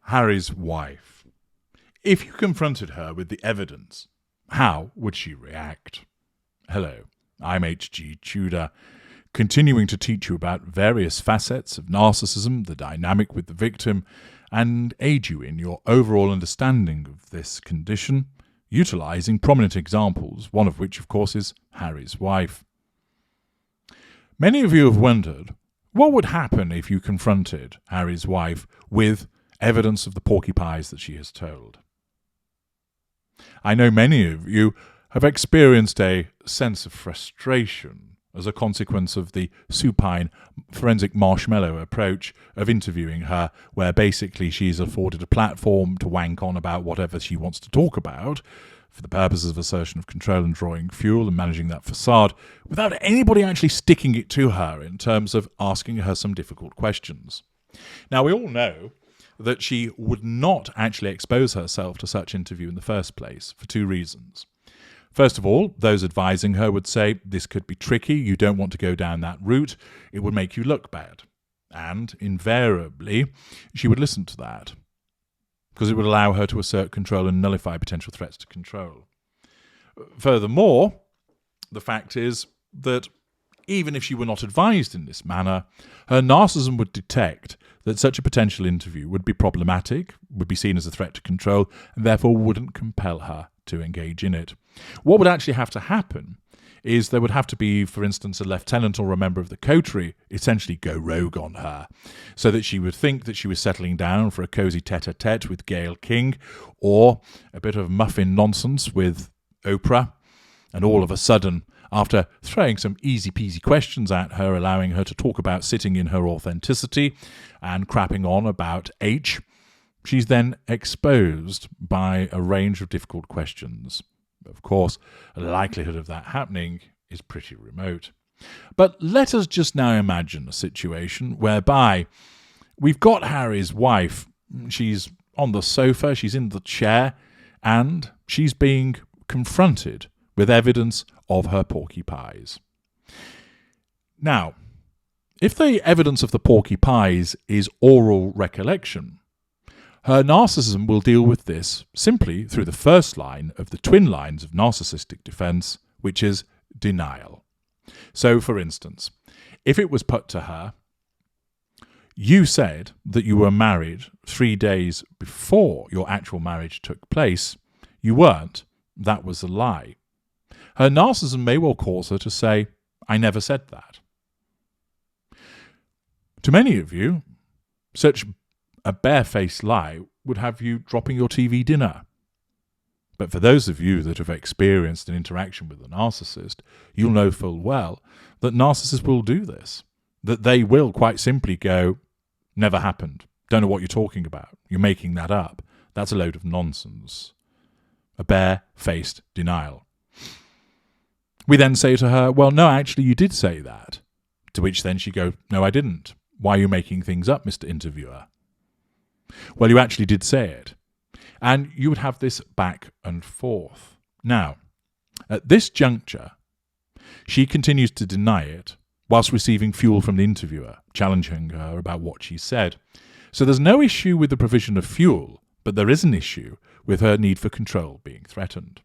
Harry's wife. If you confronted her with the evidence, how would she react? Hello, I'm H.G. Tudor, continuing to teach you about various facets of narcissism, the dynamic with the victim, and aid you in your overall understanding of this condition, utilising prominent examples, one of which, of course, is Harry's wife. Many of you have wondered what would happen if you confronted Harry's wife with evidence of the porcupines that she has told. I know many of you have experienced a sense of frustration as a consequence of the supine forensic marshmallow approach of interviewing her, where basically she's afforded a platform to wank on about whatever she wants to talk about for the purposes of assertion of control and drawing fuel and managing that facade, without anybody actually sticking it to her in terms of asking her some difficult questions. Now, we all know that she would not actually expose herself to such interview in the first place for two reasons. First of all, those advising her would say, this could be tricky, you don't want to go down that route, it would make you look bad. And invariably, she would listen to that, because it would allow her to assert control and nullify potential threats to control. Furthermore, the fact is that even if she were not advised in this manner, her narcissism would detect that such a potential interview would be problematic, would be seen as a threat to control, and therefore wouldn't compel her to engage in it. What would actually have to happen is there would have to be, for instance, a lieutenant or a member of the coterie essentially go rogue on her, so that she would think that she was settling down for a cosy tete-a-tete with Gayle King, or a bit of muffin nonsense with Oprah, and all of a sudden, after throwing some easy-peasy questions at her, allowing her to talk about sitting in her authenticity and crapping on about H, she's then exposed by a range of difficult questions. Of course, the likelihood of that happening is pretty remote. But let us just now imagine a situation whereby we've got Harry's wife, she's on the sofa, she's in the chair, and she's being confronted with evidence of her porcupines. Now, if the evidence of the porcupines is oral recollection, her narcissism will deal with this simply through the first line of the twin lines of narcissistic defense, which is denial. So, for instance, if it was put to her, you said that you were married 3 days before your actual marriage took place, you weren't, that was a lie. Her narcissism may well cause her to say, I never said that. To many of you, such a barefaced lie would have you dropping your TV dinner. But for those of you that have experienced an interaction with a narcissist, you'll know full well that narcissists will do this, that they will quite simply go, never happened, don't know what you're talking about, you're making that up, that's a load of nonsense. A barefaced denial. We then say to her, well, no, actually you did say that. To which then she goes, no, I didn't. Why are you making things up, Mr. Interviewer? Well, you actually did say it. And you would have this back and forth. Now, at this juncture, she continues to deny it whilst receiving fuel from the interviewer, challenging her about what she said. So there's no issue with the provision of fuel, but there is an issue with her need for control being threatened.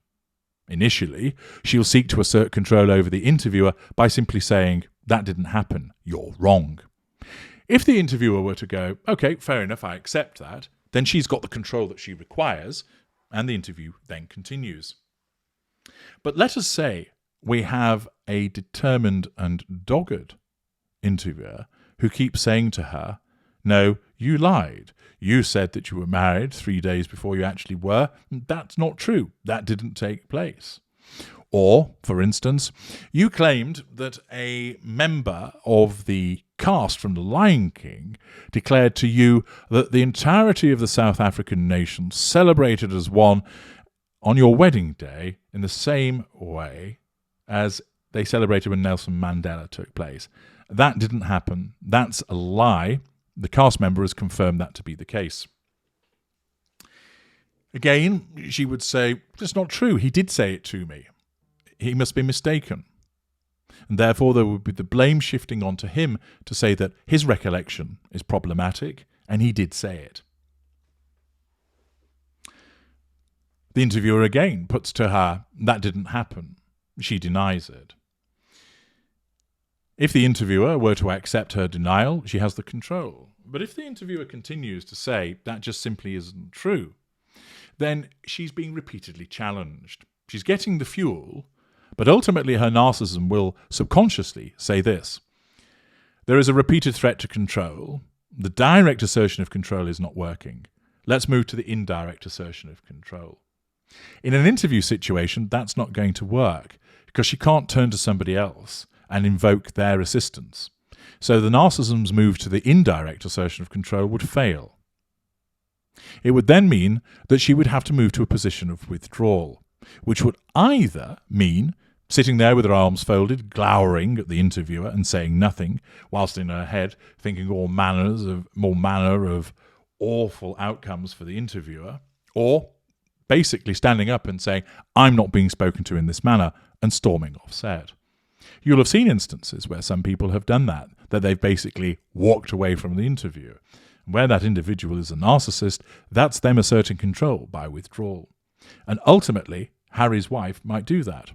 Initially, she'll seek to assert control over the interviewer by simply saying, that didn't happen, you're wrong. If the interviewer were to go, okay, fair enough, I accept that, then she's got the control that she requires, and the interview then continues. But let us say we have a determined and dogged interviewer who keeps saying to her, no, you lied. You said that you were married 3 days before you actually were. That's not true. That didn't take place. Or, for instance, you claimed that a member of the cast from The Lion King declared to you that the entirety of the South African nation celebrated as one on your wedding day in the same way as they celebrated when Nelson Mandela took place. That didn't happen. That's a lie. The cast member has confirmed that to be the case. Again, she would say, it's not true. He did say it to me. He must be mistaken. And therefore there would be the blame shifting onto him to say that his recollection is problematic and he did say it. The interviewer again puts to her, that didn't happen. She denies it. If the interviewer were to accept her denial, she has the control. But if the interviewer continues to say that just simply isn't true, then she's being repeatedly challenged. She's getting the fuel, but ultimately her narcissism will subconsciously say this: there is a repeated threat to control. The direct assertion of control is not working. Let's move to the indirect assertion of control. In an interview situation, that's not going to work because she can't turn to somebody else and invoke their assistance. So the narcissism's move to the indirect assertion of control would fail. It would then mean that she would have to move to a position of withdrawal, which would either mean sitting there with her arms folded, glowering at the interviewer and saying nothing, whilst in her head thinking all manner of awful outcomes for the interviewer, or basically standing up and saying, I'm not being spoken to in this manner, and storming off set. You'll have seen instances where some people have done that they've basically walked away from the interview. Where that individual is a narcissist, that's them asserting control by withdrawal. And ultimately, Harry's wife might do that.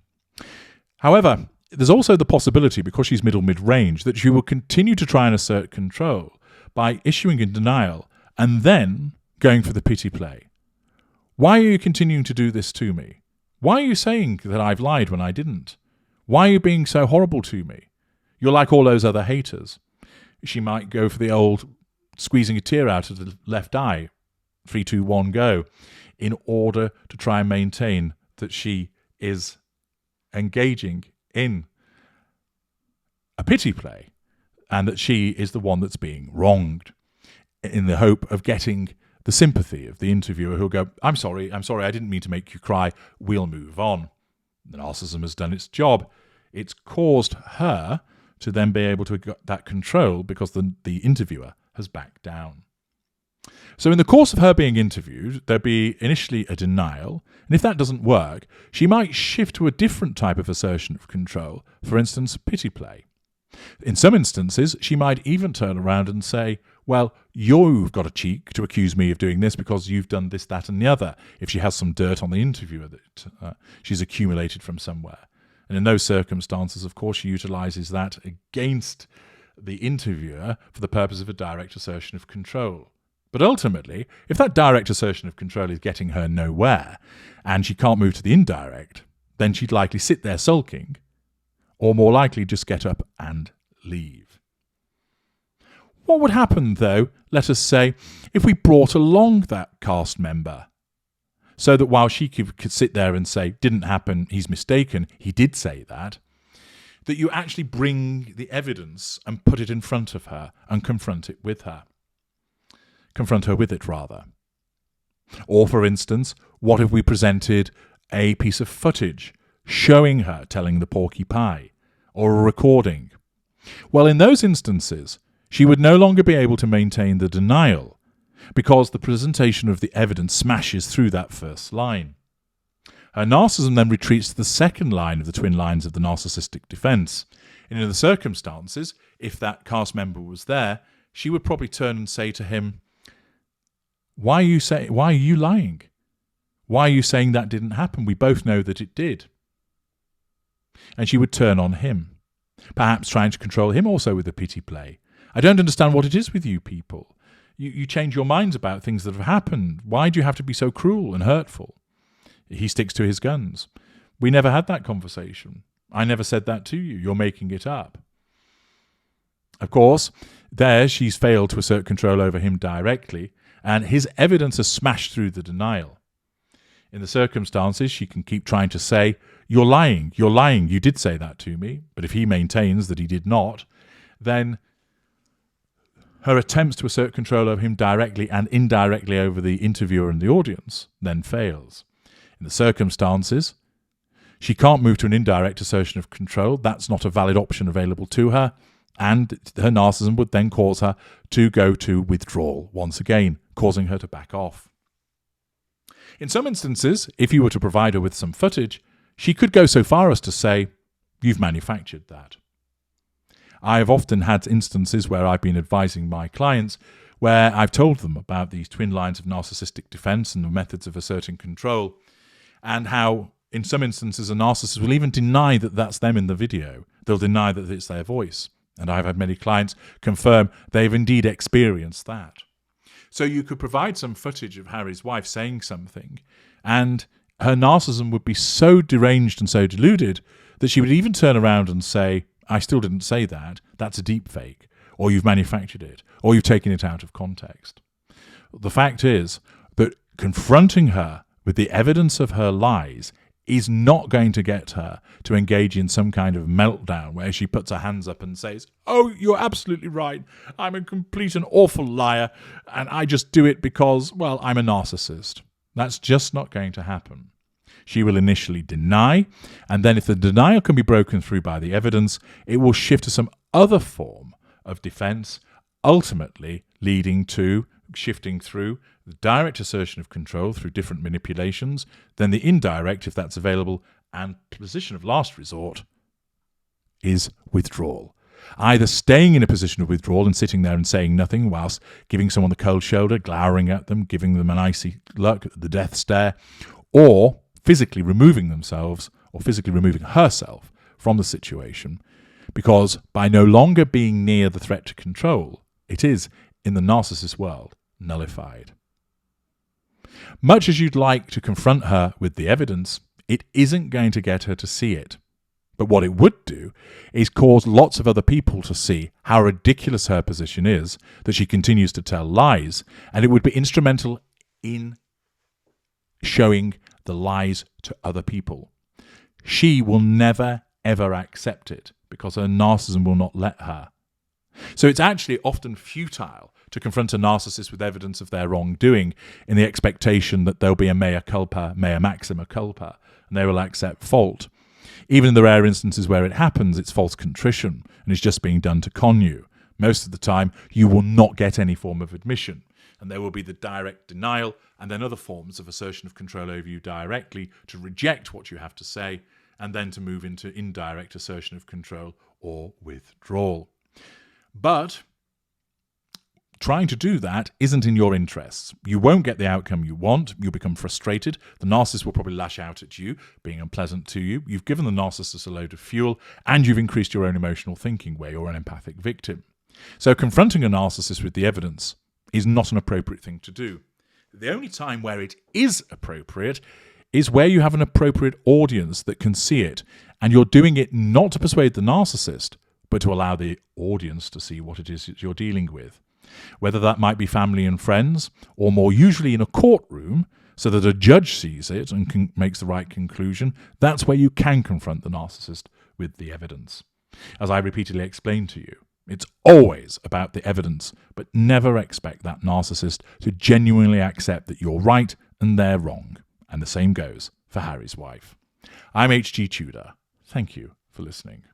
However, there's also the possibility, because she's mid-range, that she will continue to try and assert control by issuing a denial and then going for the pity play. Why are you continuing to do this to me? Why are you saying that I've lied when I didn't? Why are you being so horrible to me? You're like all those other haters. She might go for the old squeezing a tear out of the left eye, 3, 2, 1, go, in order to try and maintain that she is engaging in a pity play and that she is the one that's being wronged, in the hope of getting the sympathy of the interviewer who'll go, I'm sorry, I didn't mean to make you cry, we'll move on. The narcissism has done its job. It's caused her to then be able to get that control because the interviewer has backed down. So in the course of her being interviewed, there'd be initially a denial, and if that doesn't work, she might shift to a different type of assertion of control, for instance, pity play. In some instances, she might even turn around and say, well, you've got a cheek to accuse me of doing this because you've done this, that, and the other, if she has some dirt on the interviewer that she's accumulated from somewhere. And in those circumstances, of course, she utilises that against the interviewer for the purpose of a direct assertion of control. But ultimately, if that direct assertion of control is getting her nowhere and she can't move to the indirect, then she'd likely sit there sulking, or more likely just get up and leave. What would happen, though, let us say, if we brought along that cast member, so that while she could sit there and say, didn't happen, he's mistaken, he did say that you actually bring the evidence and put it in front of her and confront her with it, rather. Or, for instance, what if we presented a piece of footage showing her telling the porky pie, or a recording? Well, in those instances, she would no longer be able to maintain the denial because the presentation of the evidence smashes through that first line. Her narcissism then retreats to the second line of the twin lines of the narcissistic defence. And in the circumstances, if that cast member was there, she would probably turn and say to him, why are you lying? Why are you saying that didn't happen? We both know that it did. And she would turn on him, perhaps trying to control him also with a pity play. I don't understand what it is with you people. You change your minds about things that have happened. Why do you have to be so cruel and hurtful? He sticks to his guns. We never had that conversation. I never said that to you. You're making it up. Of course, there she's failed to assert control over him directly, and his evidence has smashed through the denial. In the circumstances, she can keep trying to say, you're lying, you did say that to me. But if he maintains that he did not, then her attempts to assert control over him directly and indirectly over the interviewer and the audience then fails. In the circumstances, she can't move to an indirect assertion of control. That's not a valid option available to her, and her narcissism would then cause her to go to withdrawal once again, causing her to back off. In some instances, if you were to provide her with some footage, she could go so far as to say, you've manufactured that. I have often had instances where I've been advising my clients where I've told them about these twin lines of narcissistic defence and the methods of asserting control, and how in some instances a narcissist will even deny that that's them in the video. They'll deny that it's their voice. And I've had many clients confirm they've indeed experienced that. So you could provide some footage of Harry's wife saying something, and her narcissism would be so deranged and so deluded that she would even turn around and say, I still didn't say that, that's a deep fake, or you've manufactured it, or you've taken it out of context. The fact is that confronting her with the evidence of her lies is not going to get her to engage in some kind of meltdown where she puts her hands up and says, oh, you're absolutely right, I'm a complete and awful liar, and I just do it because, well, I'm a narcissist. That's just not going to happen. She will initially deny, and then if the denial can be broken through by the evidence, it will shift to some other form of defense, ultimately leading to shifting through the direct assertion of control through different manipulations, then the indirect, if that's available, and position of last resort is withdrawal. Either staying in a position of withdrawal and sitting there and saying nothing whilst giving someone the cold shoulder, glowering at them, giving them an icy look, the death stare, or physically removing themselves or physically removing herself from the situation, because by no longer being near the threat to control, it is, in the narcissist world, nullified. Much as you'd like to confront her with the evidence, it isn't going to get her to see it. But what it would do is cause lots of other people to see how ridiculous her position is, that she continues to tell lies, and it would be instrumental in showing the lies to other people. She will never, ever accept it because her narcissism will not let her. So it's actually often futile to confront a narcissist with evidence of their wrongdoing in the expectation that there'll be a mea culpa, mea maxima culpa, and they will accept fault. Even in the rare instances where it happens, it's false contrition and is just being done to con you. Most of the time, you will not get any form of admission, and there will be the direct denial and then other forms of assertion of control over you directly to reject what you have to say and then to move into indirect assertion of control or withdrawal. But trying to do that isn't in your interests. You won't get the outcome you want. You'll become frustrated. The narcissist will probably lash out at you, being unpleasant to you. You've given the narcissist a load of fuel, and you've increased your own emotional thinking where you're an empathic victim. So confronting a narcissist with the evidence is not an appropriate thing to do. The only time where it is appropriate is where you have an appropriate audience that can see it, and you're doing it not to persuade the narcissist, but to allow the audience to see what it is that you're dealing with. Whether that might be family and friends, or more usually in a courtroom, so that a judge sees it and makes the right conclusion, that's where you can confront the narcissist with the evidence. As I repeatedly explained to you, it's always about the evidence, but never expect that narcissist to genuinely accept that you're right and they're wrong. And the same goes for Harry's wife. I'm H.G. Tudor. Thank you for listening.